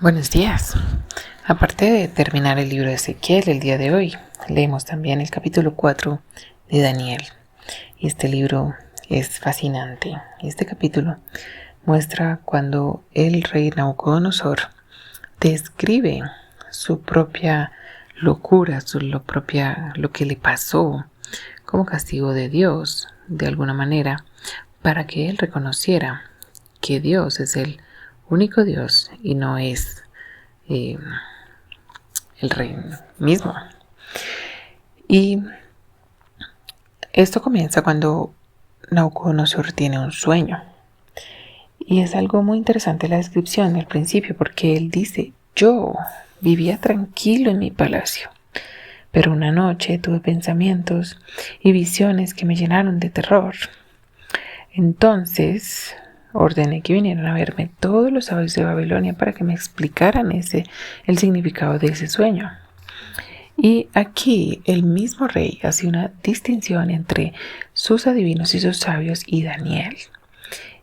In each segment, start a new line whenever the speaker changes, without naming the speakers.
Buenos días. Aparte de terminar el libro de Ezequiel el día de hoy, leemos también el capítulo 4 de Daniel. Y este libro es fascinante. Este capítulo muestra cuando el rey Nabucodonosor describe su propia locura, lo que le pasó como castigo de Dios, de alguna manera, para que él reconociera que Dios es el único Dios y no es el rey mismo. Y esto comienza cuando Nabucodonosor tiene un sueño. Y es algo muy interesante la descripción al principio, porque él dice: yo vivía tranquilo en mi palacio, pero una noche tuve pensamientos y visiones que me llenaron de terror. Entonces ordené que vinieran a verme todos los sabios de Babilonia para que me explicaran el significado de ese sueño. Y aquí el mismo rey hace una distinción entre sus adivinos y sus sabios y Daniel.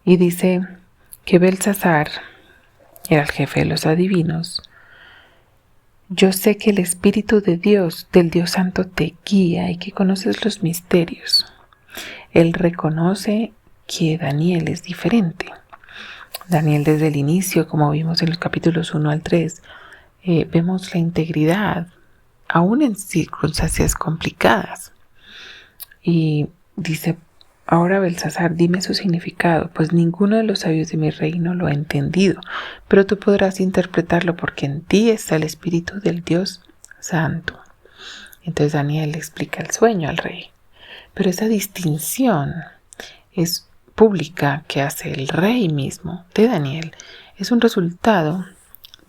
Y dice que Belsasar era el jefe de los adivinos. Yo sé que el Espíritu de Dios, del Dios Santo, te guía y que conoces los misterios. Él reconoce que Daniel es diferente. Daniel desde el inicio, como vimos en los capítulos 1 al 3, vemos la integridad, aún en circunstancias complicadas. Y dice: ahora, Belsasar, dime su significado, pues ninguno de los sabios de mi reino lo ha entendido, pero tú podrás interpretarlo porque en ti está el Espíritu del Dios Santo. Entonces Daniel le explica el sueño al rey. Pero esa distinción es pública que hace el rey mismo de Daniel es un resultado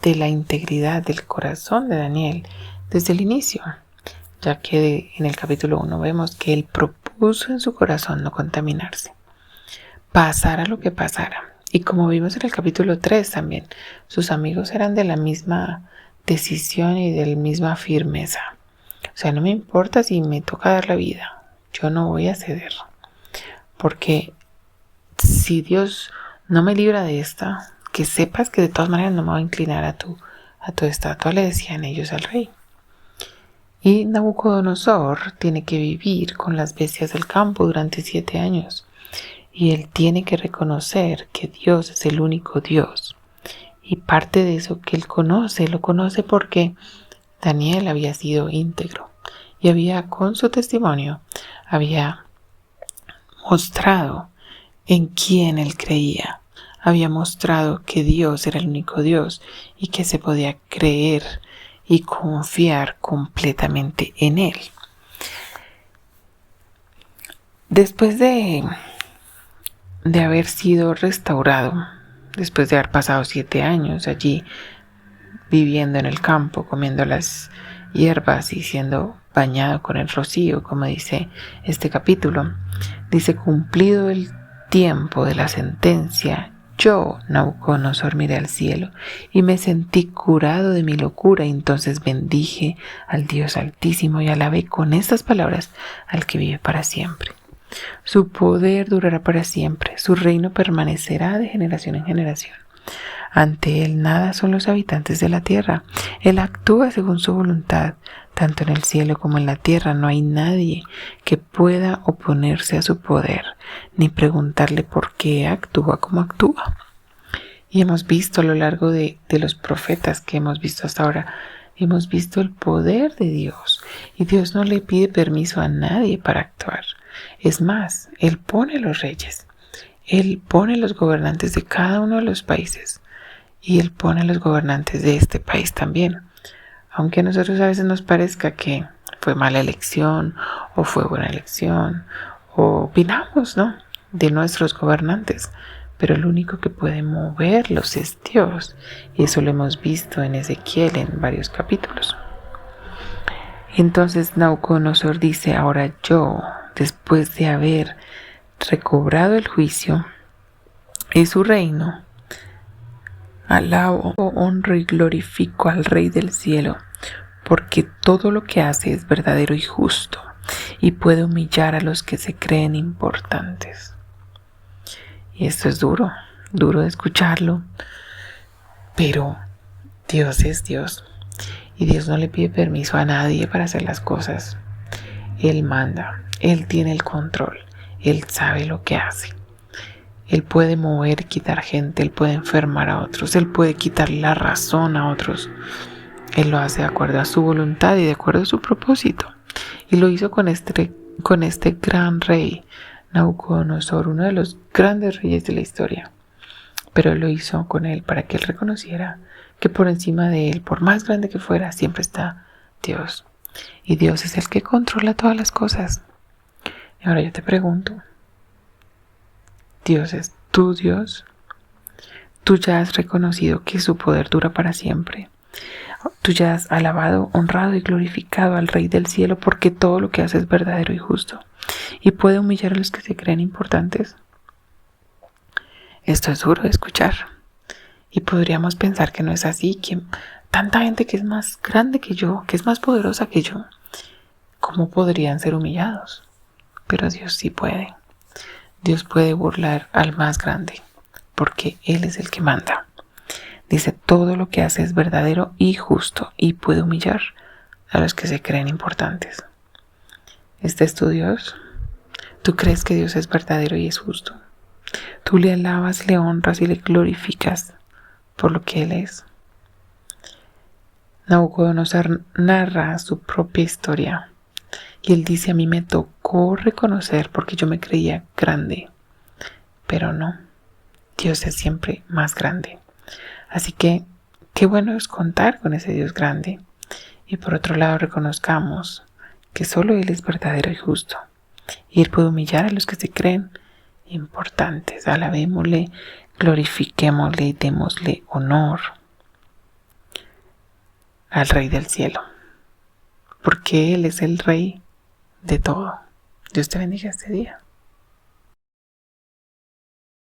de la integridad del corazón de Daniel desde el inicio, ya que en el capítulo 1 vemos que él propuso en su corazón no contaminarse, pasara lo que pasara. Y como vimos en el capítulo 3 también, sus amigos eran de la misma decisión y de la misma firmeza. O sea, no me importa si me toca dar la vida, yo no voy a ceder, porque si Dios no me libra de esta, que sepas que de todas maneras no me voy a inclinar a tu estatua, le decían ellos al rey. Y Nabucodonosor tiene que vivir con las bestias del campo durante 7 años. Y él tiene que reconocer que Dios es el único Dios. Y parte de eso que él lo conoce porque Daniel había sido íntegro. Y había, con su testimonio, había mostrado en quién él creía. Había mostrado que Dios era el único Dios y que se podía creer y confiar completamente en él. Después de haber sido restaurado, después de haber pasado 7 años allí viviendo en el campo, comiendo las hierbas y siendo bañado con el rocío, como dice este capítulo, dice: cumplido el tiempo de la sentencia, yo, Nabucodonosor, miré al cielo y me sentí curado de mi locura, y entonces bendije al Dios Altísimo y alabé con estas palabras al que vive para siempre. Su poder durará para siempre, su reino permanecerá de generación en generación. Ante él nada son los habitantes de la tierra. Él actúa según su voluntad. Tanto en el cielo como en la tierra no hay nadie que pueda oponerse a su poder, ni preguntarle por qué actúa como actúa. Y hemos visto a lo largo de los profetas que hemos visto hasta ahora, hemos visto el poder de Dios. Y Dios no le pide permiso a nadie para actuar. Es más, Él pone los reyes. Él pone los gobernantes de cada uno de los países. Y Él pone a los gobernantes de este país también. Aunque a nosotros a veces nos parezca que fue mala elección o fue buena elección, o opinamos, ¿no?, de nuestros gobernantes. Pero el único que puede moverlos es Dios. Y eso lo hemos visto en Ezequiel en varios capítulos. Entonces Nabucodonosor dice: ahora yo, después de haber recobrado el juicio y su reino, alabo, honro y glorifico al Rey del cielo, porque todo lo que hace es verdadero y justo, y puede humillar a los que se creen importantes. Y esto es duro de escucharlo, pero Dios es Dios y Dios no le pide permiso a nadie para hacer las cosas. Él manda, Él tiene el control, Él sabe lo que hace. Él puede mover y quitar gente, Él puede enfermar a otros, Él puede quitar la razón a otros. Él lo hace de acuerdo a su voluntad y de acuerdo a su propósito. Y lo hizo con este gran rey, Nabucodonosor, uno de los grandes reyes de la historia. Pero Él lo hizo con él para que él reconociera que por encima de él, por más grande que fuera, siempre está Dios. Y Dios es el que controla todas las cosas. Y ahora yo te pregunto, ¿Dios es tu Dios? ¿Tú ya has reconocido que su poder dura para siempre? ¿Tú ya has alabado, honrado y glorificado al Rey del cielo porque todo lo que hace es verdadero y justo y puede humillar a los que se creen importantes? Esto es duro de escuchar y podríamos pensar que no es así, que tanta gente que es más grande que yo, que es más poderosa que yo, ¿cómo podrían ser humillados? Pero Dios sí puede. Dios puede burlar al más grande porque Él es el que manda. Dice, todo lo que hace es verdadero y justo y puede humillar a los que se creen importantes. ¿Este es tu Dios? ¿Tú crees que Dios es verdadero y es justo? ¿Tú le alabas, le honras y le glorificas por lo que Él es? Nabucodonosor narra su propia historia y él dice, a mí me tocó reconocer porque yo me creía grande, pero no, Dios es siempre más grande. Así que qué bueno es contar con ese Dios grande. Y por otro lado reconozcamos que solo Él es verdadero y justo. Y Él puede humillar a los que se creen importantes. Alabémosle, glorifiquémosle y démosle honor al Rey del cielo. Porque Él es el Rey de todo. Dios te bendiga este día.